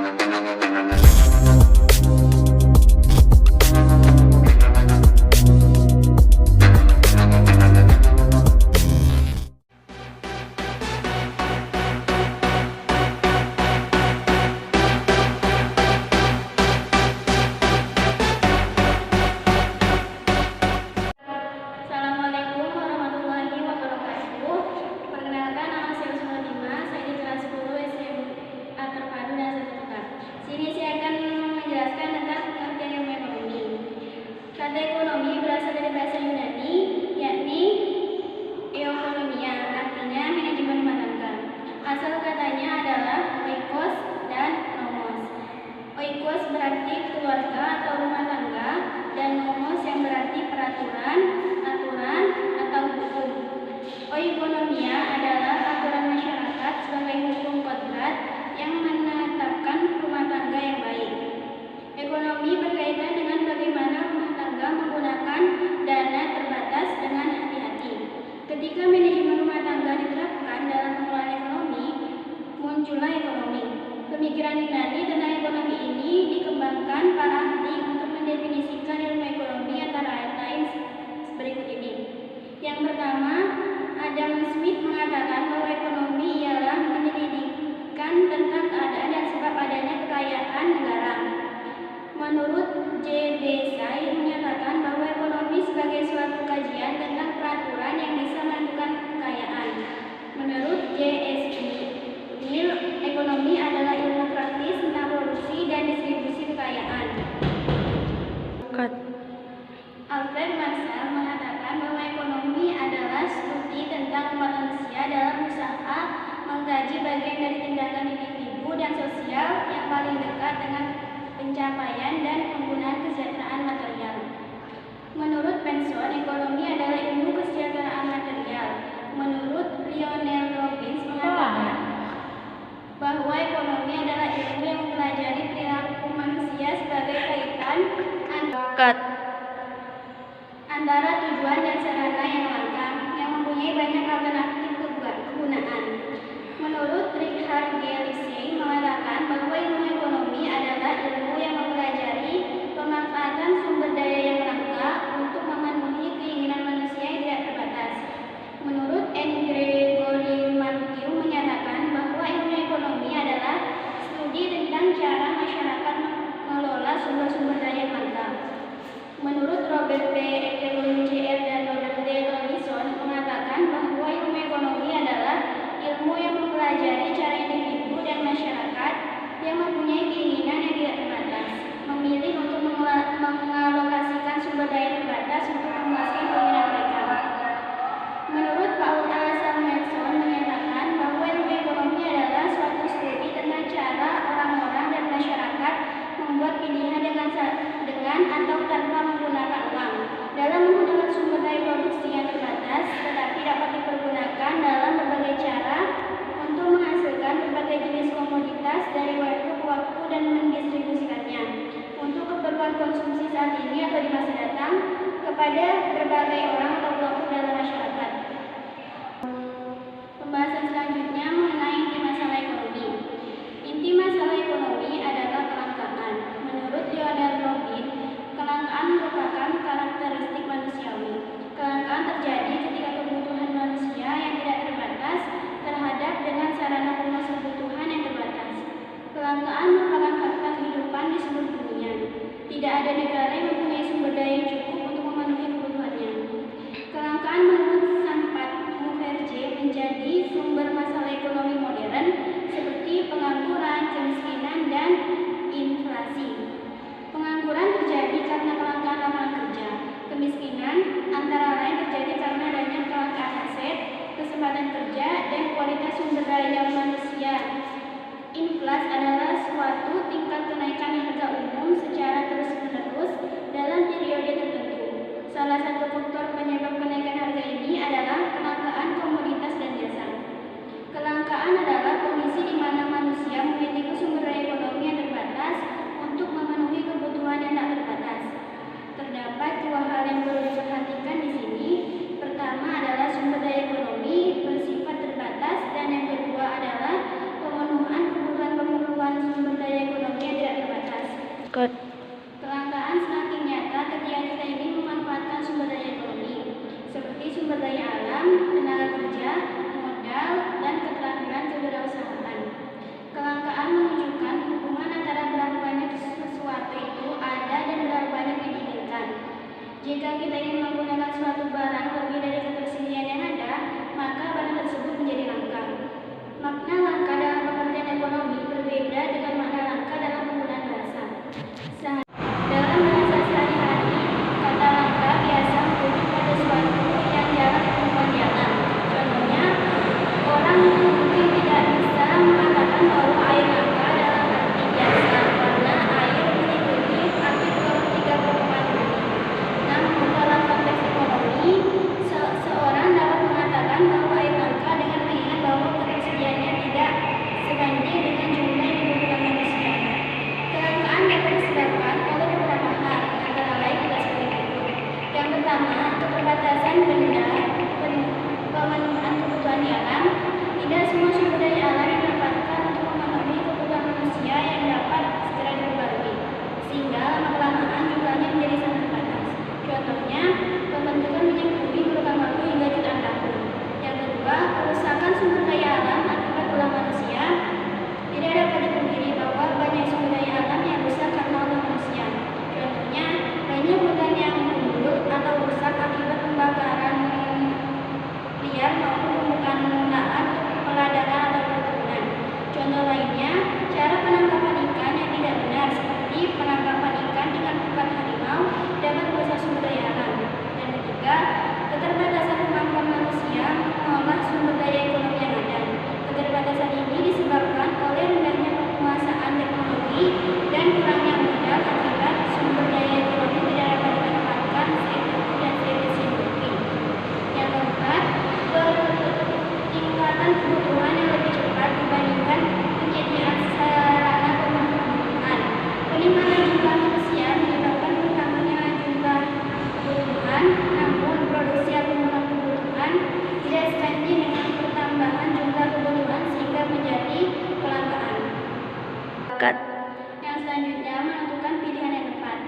Assalamualaikum warahmatullahi wabarakatuh. Perkenalkan, nama saya Usman Lima. Saya di kelas 10 SMA Terpadu dan Sertifikat. Sini saya akan menjelaskan tentang pengertian ilmu ekonomi. Kata ekonomi berasal dari bahasa Yunani, yakni eukonomia, artinya manajemen rumah tangga. Asal katanya adalah oikos dan nomos. Oikos berarti keluarga atau rumah tangga, dan nomos yang berarti peraturan, aturan, atau hukum. Oikonomia adalah aturan masyarakat sebagai hukum kodrat yang menetapkan rumah tangga yang baik. Ekonomi berkaitan dengan bagaimana rumah tangga menggunakan dana terbatas dengan hati-hati. Ketika manajemen rumah tangga diterapkan dalam pengelolaan ekonomi, muncullah ekonomi. Pemikiran Yunani tentang ekonomi ini dikembangkan para ahli untuk mendefinisikan ilmu ekonomi antara lain berikut ini. Yang pertama, Adam Smith mengatakan bahwa ekonomi ialah menyelidikkan tentang keadaan dan sebab adanya kekayaan negara. Menurut J. Desai menyatakan bahwa ekonomi sebagai suatu kajian tentang peraturan yang bisa menentukan kekayaan. Menurut J. S. Mill, ekonomi adalah ilmu praktis tentang produksi dan distribusi kekayaan. Alfred Marshall mengatakan bahwa ekonomi adalah studi tentang manusia dalam usaha mengkaji bagian dari tindakan individu dan sosial yang paling dekat dengan pencapaian dan penggunaan kesejahteraan material. Menurut Benson, ekonomi adalah ilmu kesejahteraan material. Menurut Lionel Robbins mengatakan bahwa ekonomi adalah ilmu yang mempelajari perilaku manusia sebagai kaitan antara tujuan dan sarana yang langka yang mempunyai banyak alternatif kegunaan. Menurut Richard G. Lessing mengatakan bahwa ilmu ekonomi adalah ilmu yang mempelajari pemanfaatan sumber daya yang langka untuk memenuhi keinginan manusia yang tidak terbatas. Menurut N. Gregory Mankiw menyatakan bahwa ilmu ekonomi adalah studi tentang cara masyarakat mengelola sumber-sumber daya yang langka. Menurut Robert P. Ekelund Jr. dan Robert D. Lawson mengatakan bahwa ilmu ekonomi adalah ilmu yang mempelajari cara individu dan masyarakat yang mempunyai keinginan yang tidak terbatas memilih untuk mengalokasikan sumber daya terbatas untuk memuaskan keinginan mereka. Menurut Paul A. Samuelson menyatakan bahwa ilmu ekonomi adalah suatu studi tentang cara orang-orang dan masyarakat membuat pilihan dengan atau tanpa menggunakan uang dalam menggunakan sumber daya produksi yang terbatas, tetapi dapat dipergunakan dalam berbagai cara untuk menghasilkan berbagai jenis komoditas dari waktu ke waktu dan mendistribusikannya untuk keperluan konsumsi saat ini atau di masa datang kepada berbagai orang atau kelompok dalam masyarakat. Pembahasan selanjutnya mengenai inti masalah ekonomi. Inti masalah ekonomi adalah kelangkaan. Menurut Lionel Robbins, kelangkaan merupakan karakteristik manusiawi. Kelangkaan terjadi ketika kebutuhan manusia yang tidak terbatas terhadap dengan sarana pemenuhan kebutuhan yang terbatas. Kelangkaan merupakan fakta kehidupan di seluruh dunia. Tidak ada negara yang mempunyai sumber daya yang cukup untuk memenuhi kebutuhannya. Kelangkaan menurut Sampad Mukherjee menjadi sumber masalah ekonomi modern seperti pengangguran, kemiskinan, dan inflasi. Pengangguran terjadi karena kelangkaan lapangan kerja. Kemiskinan antara lain terjadi karena adanya kelangkaan aset, kesempatan kerja, dan kualitas sumber daya manusia. Inflasi adalah suatu tingkat kenaikan harga umum secara terus-menerus dalam periode tertentu. Salah satu faktor penyebab kenaikan harga ini adalah kelangkaan komoditas dan jasa. Kelangkaan adalah kondisi di mana manusia memiliki sumber daya ekonomi yang terbatas untuk memenuhi kebutuhan yang tak terbatas. Terdapat dua hal yang perlu diperhatikan di sini. Pertama adalah sumber daya ekonomi bersifat terbatas, dan yang kedua adalah pemenuhan kebutuhan sumber daya ekonomi Kelangkaan semakin nyata ketika kita ingin memanfaatkan sumber daya ekonomi, seperti sumber daya alam, tenaga kerja, modal, dan keterampilan kewirausahaan. Kelangkaan menunjukkan hubungan antara berapa banyak sesuatu itu ada dan berapa banyak yang diinginkan. Jika kita ingin menggunakan suatu barang lebih dari ketersediaan yang ada, maka barang tersebut menjadi langka. Makna langka dalam pengertian ekonomi berbeda dengan makna langka dalam penggunaan bahasa. Dalam bahasa sehari-hari, kata langka biasa merujuk pada suatu yang jarang ditemukan di alam. Contohnya, orang mungkin tidak bisa mengatakan bahwa air langka dalam arti biasa karena air meliputi hampir 2/3 permukaan bumi. Namun dalam konteks ekonomi, seorang dapat mengatakan bahwa air langka dengan mengingat bahwa ketersediaannya tidak sebanding dengan jumlah yang dibutuhkan manusia. Kelangkaan dapat disebabkan oleh beberapa hal, antara lain adalah sebagai berikut. Yang pertama, keterbatasan benda, pemenuhan kebutuhan di alam. Tidak semua sumber daya alam didapatkan untuk memenuhi kebutuhan manusia yang dapat segera diperbarui, sehingga lama-kelamaan jumlahnya menjadi sangat terbatas. Contohnya, pembentukan minyak bumi merupakan waktu hingga jutaan tahun. Yang kedua, kerusakan sumber daya alam akibat ulah manusia. Tidak dapat dipungkiri bahwa banyak sumber daya alam yang rusak karena ulah manusia. Contohnya, banyak hutan yang gundul atau rusak akibat pembakaran liar maupun penggunaan peladangan atau perkebunan. Contoh lainnya, cara penangkapan ikan yang tidak benar seperti penangkapan ikan dengan umpan harimau dapat merusak sumber daya alam. Dan ketiga, keterbatasan kemampuan manusia mengolah sumber daya ekonomi yang ada. Keterbatasan ini disebabkan oleh rendahnya penguasaan teknologi dan kurangnya modal akibat sumber daya ekonomi tidak dapat dimanfaatkan seefektif dan seefisien mungkin. Yang keempat, peningkatan kebutuhan yang lebih cepat dibandingkan penyediaan sarana pemenuhan kebutuhan. Peningkatan jumlah manusia menyebabkan bertambahnya jumlah kebutuhan, namun produksi atau pemenuhan kebutuhan tidak sebanding dengan pertambahan jumlah kebutuhan sehingga menjadi kelangkaan. Yang selanjutnya, menentukan pilihan yang tepat.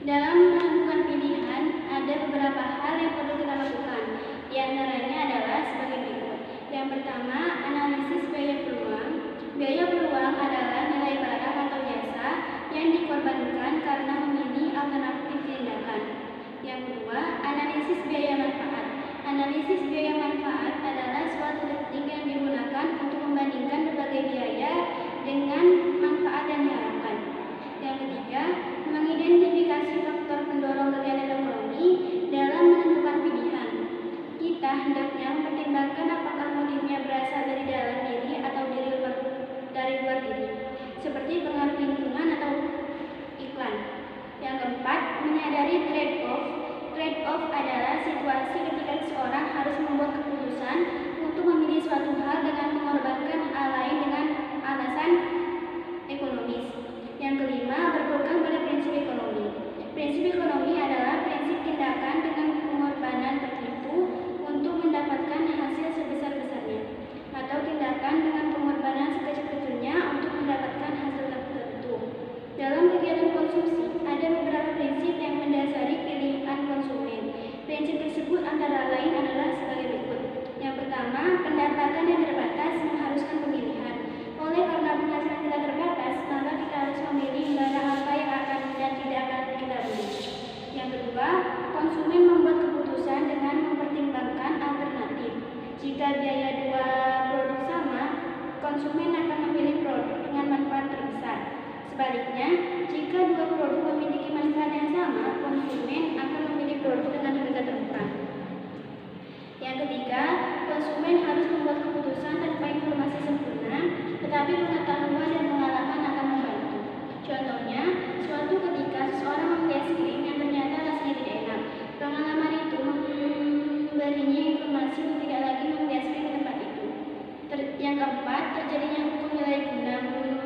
Dalam menentukan pilihan, ada beberapa hal yang perlu kita lakukan. Di antaranya adalah sebagai berikut. Yang pertama, analisis biaya peluang. Biaya peluang adalah nilai barang atau jasa yang dikorbankan karena memilih alternatif tindakan. Yang kedua, analisis biaya manfaat. Analisis biaya manfaat adalah suatu teknik yang digunakan untuk membandingkan berbagai biaya dengan manfaat yang diharapkan. Yang ketiga, mengidentifikasi faktor pendorong kegiatan ekonomi dalam menentukan pilihan. Kita hendaknya mempertimbangkan apakah motifnya berasal dari dalam diri atau dari luar diri, seperti pengaruh lingkungan atau iklan. Yang keempat, menyadari trade-off. Trade-off adalah situasi ketika seseorang harus membuat keputusan untuk memilih suatu hal dengan mengorbankan hal lain dengan alasan ekonomis. Yang kelima, berpegang pada prinsip ekonomi. Prinsip ekonomi adalah prinsip tindakan dengan pengorbanan tertentu untuk mendapatkan hasil sebesar-besarnya, atau tindakan dengan pengorbanan sekecil-kecilnya untuk mendapatkan hasil tertentu. Dalam kegiatan konsumsi, ada beberapa prinsip yang mendasari pilihan konsumen. Prinsip tersebut antara lain adalah sebagai berikut. Yang pertama, pendapatan yang terbatas mengharuskan pemilihan. Oleh karena penghasilan kita terbatas, maka kita harus memilih barang apa yang akan dan tidak akan kita beli. Yang kedua, konsumen membuat keputusan dengan mempertimbangkan alternatif. Jika biaya dua produk sama, konsumen akan memilih produk dengan manfaat terbesar. Sebaliknya, jika dua produk memiliki manfaat yang sama, konsumen akan memilih produk dengan harga termurah. Yang ketiga, konsumen harus membuat keputusan tanpa informasi sempurna, tetapi pengetahuan dan pengalaman akan membantu. Contohnya, suatu ketika seseorang membeli es krim yang ternyata rasanya tidak enak. Pengalaman itu memberinya informasi untuk tidak lagi membeli es krim di tempat itu. Yang keempat, terjadinya hukum nilai guna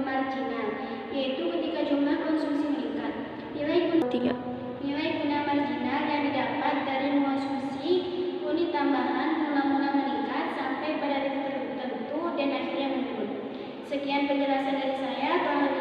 marginal, yaitu ketika jumlah konsumsi meningkat. Nilai guna marginal yang didapat dari mengonsumsi unit tambahan mula-mula meningkat sampai pada titik tertentu dan akhirnya menurun. Sekian penjelasan dari saya. Kurang